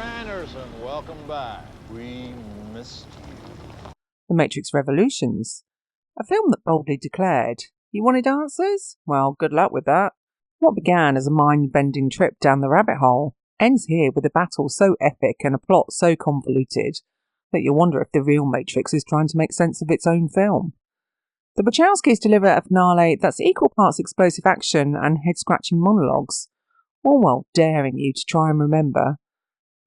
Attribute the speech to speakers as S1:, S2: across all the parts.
S1: Diners and welcome back. We missed you.
S2: The Matrix Revolutions, a film that boldly declared, you wanted answers? Well, good luck with that. What began as a mind-bending trip down the rabbit hole ends here with a battle so epic and a plot so convoluted that you wonder if the real Matrix is trying to make sense of its own film. The Wachowskis deliver a finale that's equal parts explosive action and head-scratching monologues, all while daring you to try and remember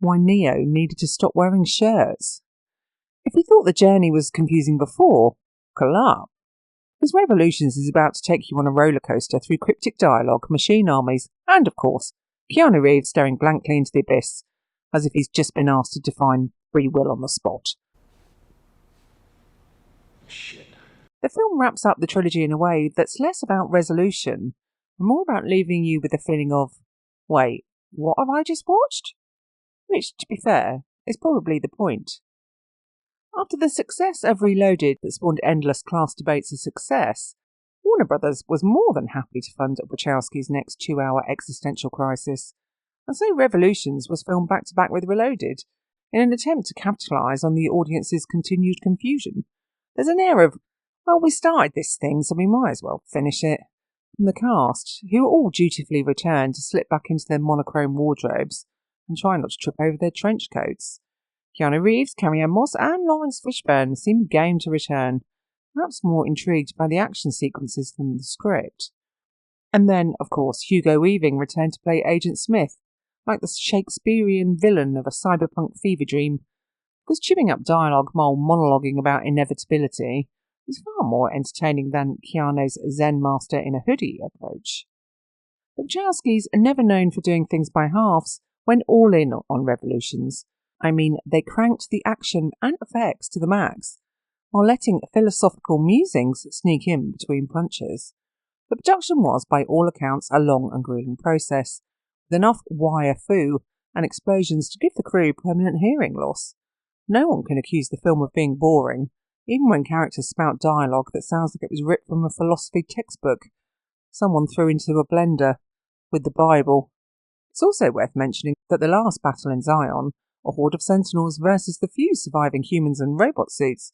S2: why Neo needed to stop wearing shirts. If you thought the journey was confusing before, buckle up. Because Revolutions is about to take you on a roller coaster through cryptic dialogue, machine armies, and, of course, Keanu Reeves staring blankly into the abyss, as if he's just been asked to define free will on the spot.
S1: Shit.
S2: The film wraps up the trilogy in a way that's less about resolution and more about leaving you with a feeling of, wait, what have I just watched? Which, to be fair, is probably the point. After the success of Reloaded that spawned endless class debates of success, Warner Brothers was more than happy to fund Wachowski's next 2-hour existential crisis, and so Revolutions was filmed back-to-back with Reloaded, in an attempt to capitalise on the audience's continued confusion. There's an air of, well, we started this thing, so we might as well finish it, from the cast, who all dutifully return to slip back into their monochrome wardrobes and try not to trip over their trench coats. Keanu Reeves, Carrie-Anne Moss and Lawrence Fishburne seem game to return, perhaps more intrigued by the action sequences than the script. And then, of course, Hugo Weaving returned to play Agent Smith, like the Shakespearean villain of a cyberpunk fever dream, because chewing up dialogue while monologuing about inevitability is far more entertaining than Keanu's Zen master in a hoodie approach. The Wachowskis are never known for doing things by halves when all in on Revolutions. I mean, they cranked the action and effects to the max, while letting philosophical musings sneak in between punches. The production was, by all accounts, a long and grueling process, with enough wire foo and explosions to give the crew permanent hearing loss. No one can accuse the film of being boring, even when characters spout dialogue that sounds like it was ripped from a philosophy textbook someone threw into a blender with the Bible. It's also worth mentioning that the last battle in Zion, a horde of Sentinels versus the few surviving humans and robot suits,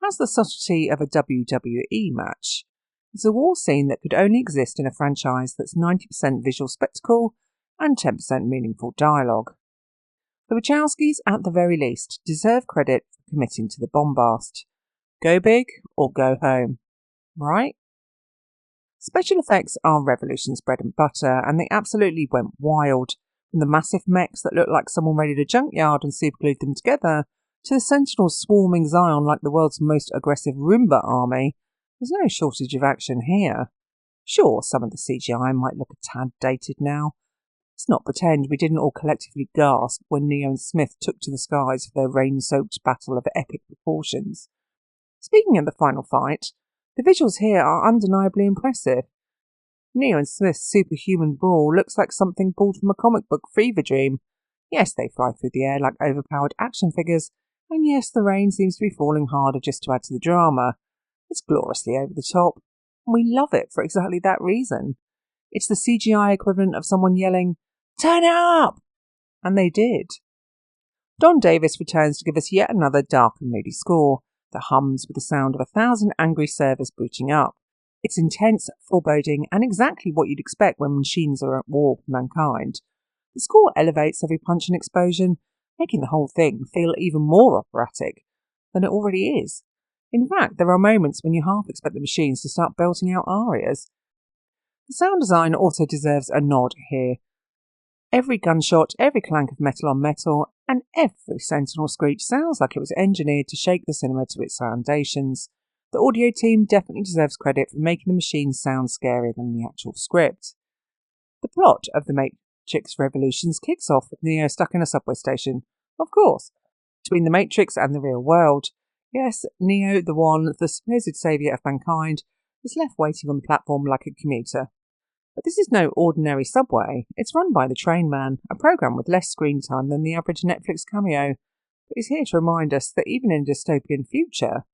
S2: has the subtlety of a WWE match. It's a war scene that could only exist in a franchise that's 90% visual spectacle and 10% meaningful dialogue. The Wachowskis, at the very least, deserve credit for committing to the bombast. Go big or go home. Right? Special effects are Revolution's bread and butter, and they absolutely went wild. From the massive mechs that looked like someone raided a junkyard and superglued them together, to the Sentinels swarming Zion like the world's most aggressive Roomba army, there's no shortage of action here. Sure, some of the CGI might look a tad dated now. Let's not pretend we didn't all collectively gasp when Neo and Smith took to the skies for their rain-soaked battle of epic proportions. Speaking of the final fight, the visuals here are undeniably impressive. Neo and Smith's superhuman brawl looks like something pulled from a comic book fever dream. Yes, they fly through the air like overpowered action figures, and yes, the rain seems to be falling harder just to add to the drama. It's gloriously over the top, and we love it for exactly that reason. It's the CGI equivalent of someone yelling, "Turn it up!" And they did. Don Davis returns to give us yet another dark and moody score that hums with the sound of 1,000 angry servers booting up. It's intense, foreboding, and exactly what you'd expect when machines are at war with mankind. The score elevates every punch and explosion, making the whole thing feel even more operatic than it already is. In fact, there are moments when you half expect the machines to start belting out arias. The sound design also deserves a nod here. Every gunshot, every clank of metal on metal, and every Sentinel screech sounds like it was engineered to shake the cinema to its foundations. The audio team definitely deserves credit for making the machines sound scarier than the actual script. The plot of The Matrix Revolutions kicks off with Neo stuck in a subway station, of course, between the Matrix and the real world. Yes, Neo, the supposed saviour of mankind, is left waiting on the platform like a commuter. But this is no ordinary subway. It's run by the Train Man, a programme with less screen time than the average Netflix cameo. But he's here to remind us that even in a dystopian future,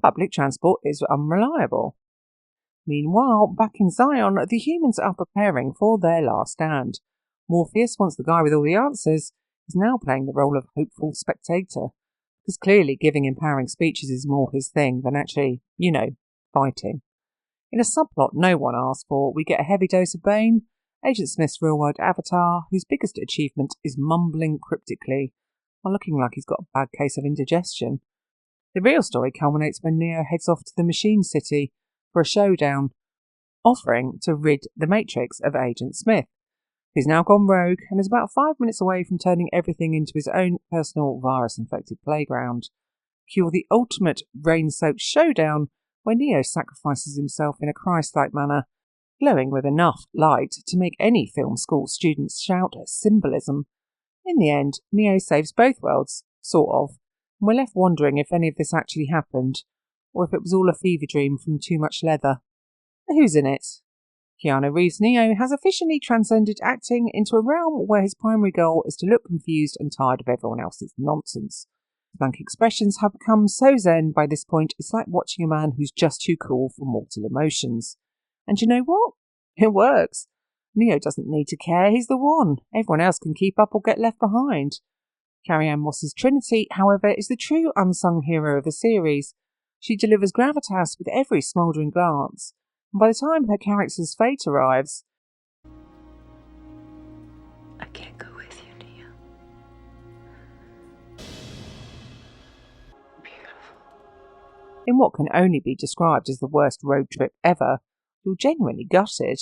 S2: public transport is unreliable. Meanwhile, back in Zion, the humans are preparing for their last stand. Morpheus wants the guy with all the answers. is now playing the role of hopeful spectator, because clearly giving empowering speeches is more his thing than actually, fighting. In a subplot no one asked for, we get a heavy dose of Bane, Agent Smith's real-world avatar, whose biggest achievement is mumbling cryptically while looking like he's got a bad case of indigestion. The real story culminates when Neo heads off to the Machine City for a showdown, offering to rid the Matrix of Agent Smith, who's now gone rogue and is about 5 minutes away from turning everything into his own personal virus-infected playground. Cue the ultimate rain-soaked showdown where Neo sacrifices himself in a Christ-like manner, glowing with enough light to make any film school students shout at symbolism. In the end, Neo saves both worlds, sort of, and we're left wondering if any of this actually happened, or if it was all a fever dream from too much leather. Who's in it? Keanu Reeves' Neo has officially transcended acting into a realm where his primary goal is to look confused and tired of everyone else's nonsense. His blank expressions have become so zen by this point it's like watching a man who's just too cool for mortal emotions. And you know what? It works. Neo doesn't need to care, he's the one. Everyone else can keep up or get left behind. Carrie-Anne Moss's Trinity, however, is the true unsung hero of the series. She delivers gravitas with every smouldering glance, and by the time her character's fate arrives...
S3: I can't go with you, Neo. Beautiful.
S2: In what can only be described as the worst road trip ever, you're genuinely gutted.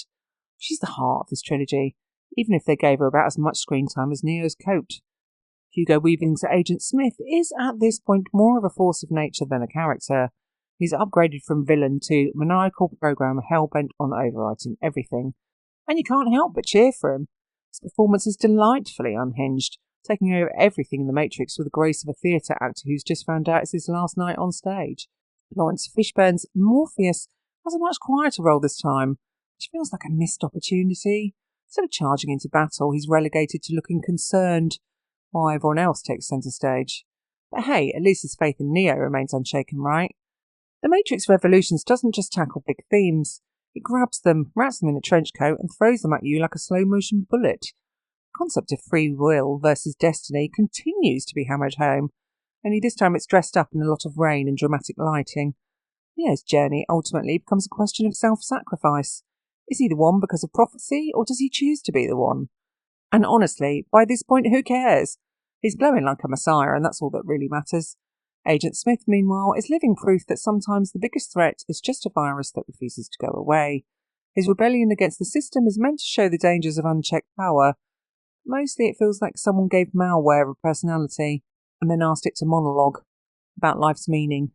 S2: She's the heart of this trilogy, even if they gave her about as much screen time as Neo's coat. Hugo Weaving's Agent Smith is at this point more of a force of nature than a character. He's upgraded from villain to maniacal programmer hell-bent on overwriting everything. And you can't help but cheer for him. His performance is delightfully unhinged, taking over everything in the Matrix with the grace of a theatre actor who's just found out it's his last night on stage. Lawrence Fishburne's Morpheus has a much quieter role this time, which feels like a missed opportunity. Instead of charging into battle, he's relegated to looking concerned, while everyone else takes centre stage. But hey, at least his faith in Neo remains unshaken, right? The Matrix Revolutions doesn't just tackle big themes. It grabs them, wraps them in a trench coat, and throws them at you like a slow-motion bullet. The concept of free will versus destiny continues to be hammered home, only this time it's dressed up in a lot of rain and dramatic lighting. Neo's journey ultimately becomes a question of self-sacrifice. Is he the one because of prophecy, or does he choose to be the one? And honestly, by this point, who cares? He's glowing like a messiah, and that's all that really matters. Agent Smith, meanwhile, is living proof that sometimes the biggest threat is just a virus that refuses to go away. His rebellion against the system is meant to show the dangers of unchecked power. Mostly it feels like someone gave malware a personality, and then asked it to monologue about life's meaning.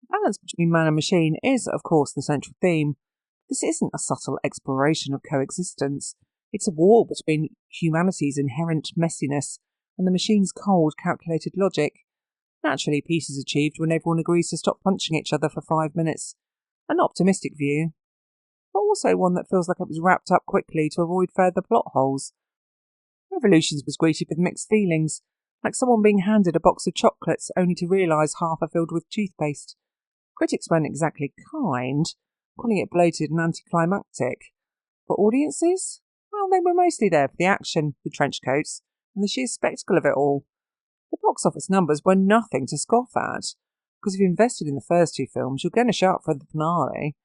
S2: The balance between man and machine is, of course, the central theme. This isn't a subtle exploration of coexistence. It's a war between humanity's inherent messiness and the machine's cold, calculated logic. Naturally, peace is achieved when everyone agrees to stop punching each other for 5 minutes. An optimistic view, but also one that feels like it was wrapped up quickly to avoid further plot holes. Revolutions was greeted with mixed feelings, like someone being handed a box of chocolates only to realise half are filled with toothpaste. Critics weren't exactly kind, calling it bloated and anticlimactic. For audiences? Well, they were mostly there for the action, the trench coats, and the sheer spectacle of it all. The box office numbers were nothing to scoff at, because if you invested in the first 2 films, you're going to shout for the finale,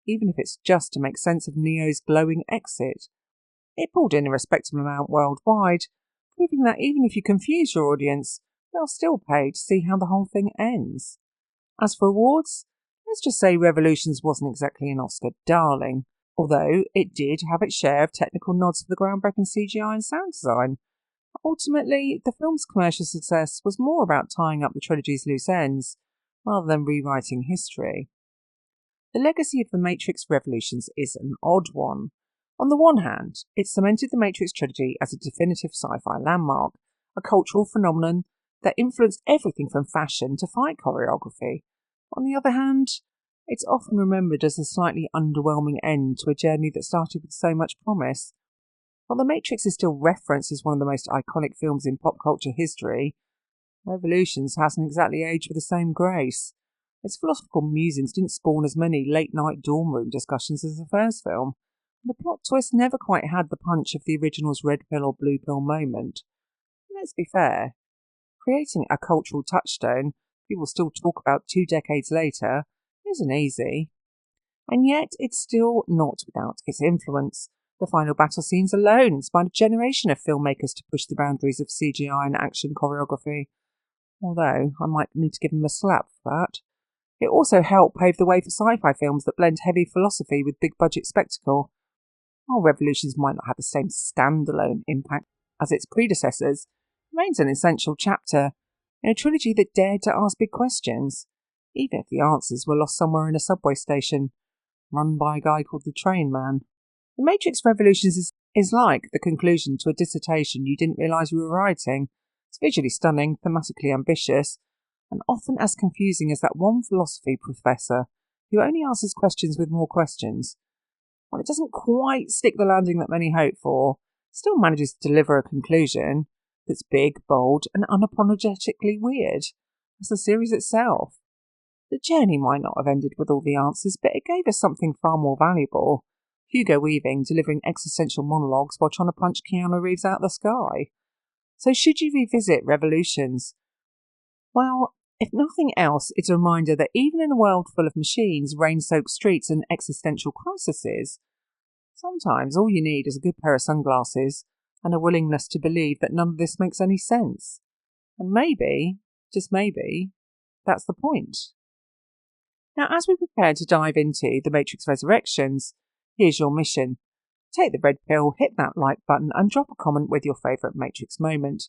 S2: even if it's just to make sense of Neo's glowing exit. It pulled in a respectable amount worldwide, proving that even if you confuse your audience, they'll still pay to see how the whole thing ends. As for awards, let's just say Revolutions wasn't exactly an Oscar darling, although it did have its share of technical nods for the groundbreaking CGI and sound design. Ultimately, the film's commercial success was more about tying up the trilogy's loose ends, rather than rewriting history. The legacy of the Matrix Revolutions is an odd one. On the one hand, it cemented the Matrix trilogy as a definitive sci-fi landmark, a cultural phenomenon that influenced everything from fashion to fight choreography. On the other hand, it's often remembered as a slightly underwhelming end to a journey that started with so much promise. While The Matrix is still referenced as one of the most iconic films in pop culture history, Revolutions hasn't exactly aged with the same grace. Its philosophical musings didn't spawn as many late-night dorm room discussions as the first film. The plot twist never quite had the punch of the original's red pill or blue pill moment. let's be fair, creating a cultural touchstone people still talk about 2 decades later isn't easy. And yet it's still not without its influence. The final battle scenes alone inspired a generation of filmmakers to push the boundaries of CGI and action choreography. Although I might need to give them a slap for that. It also helped pave the way for sci-fi films that blend heavy philosophy with big-budget spectacle. While Revolutions might not have the same standalone impact as its predecessors, it remains an essential chapter in a trilogy that dared to ask big questions, even if the answers were lost somewhere in a subway station, run by a guy called the Train Man. The Matrix Revolutions is like the conclusion to a dissertation you didn't realise you were writing. It's visually stunning, thematically ambitious, and often as confusing as that one philosophy professor who only answers questions with more questions. While it doesn't quite stick the landing that many hope for, it still manages to deliver a conclusion that's big, bold, and unapologetically weird, as the series itself. The journey might not have ended with all the answers, but it gave us something far more valuable. Hugo Weaving delivering existential monologues while trying to punch Keanu Reeves out of the sky. So should you revisit Revolutions? Well, if nothing else, it's a reminder that even in a world full of machines, rain-soaked streets and existential crises, sometimes all you need is a good pair of sunglasses and a willingness to believe that none of this makes any sense. And maybe, just maybe, that's the point. Now, as we prepare to dive into The Matrix Resurrections, here's your mission. Take the red pill, hit that like button, and drop a comment with your favourite Matrix moment.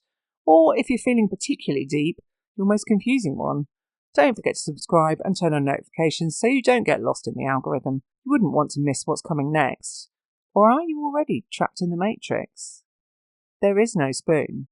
S2: Or, if you're feeling particularly deep, your most confusing one. Don't forget to subscribe and turn on notifications so you don't get lost in the algorithm. You wouldn't want to miss what's coming next. Or are you already trapped in the Matrix? There is no spoon.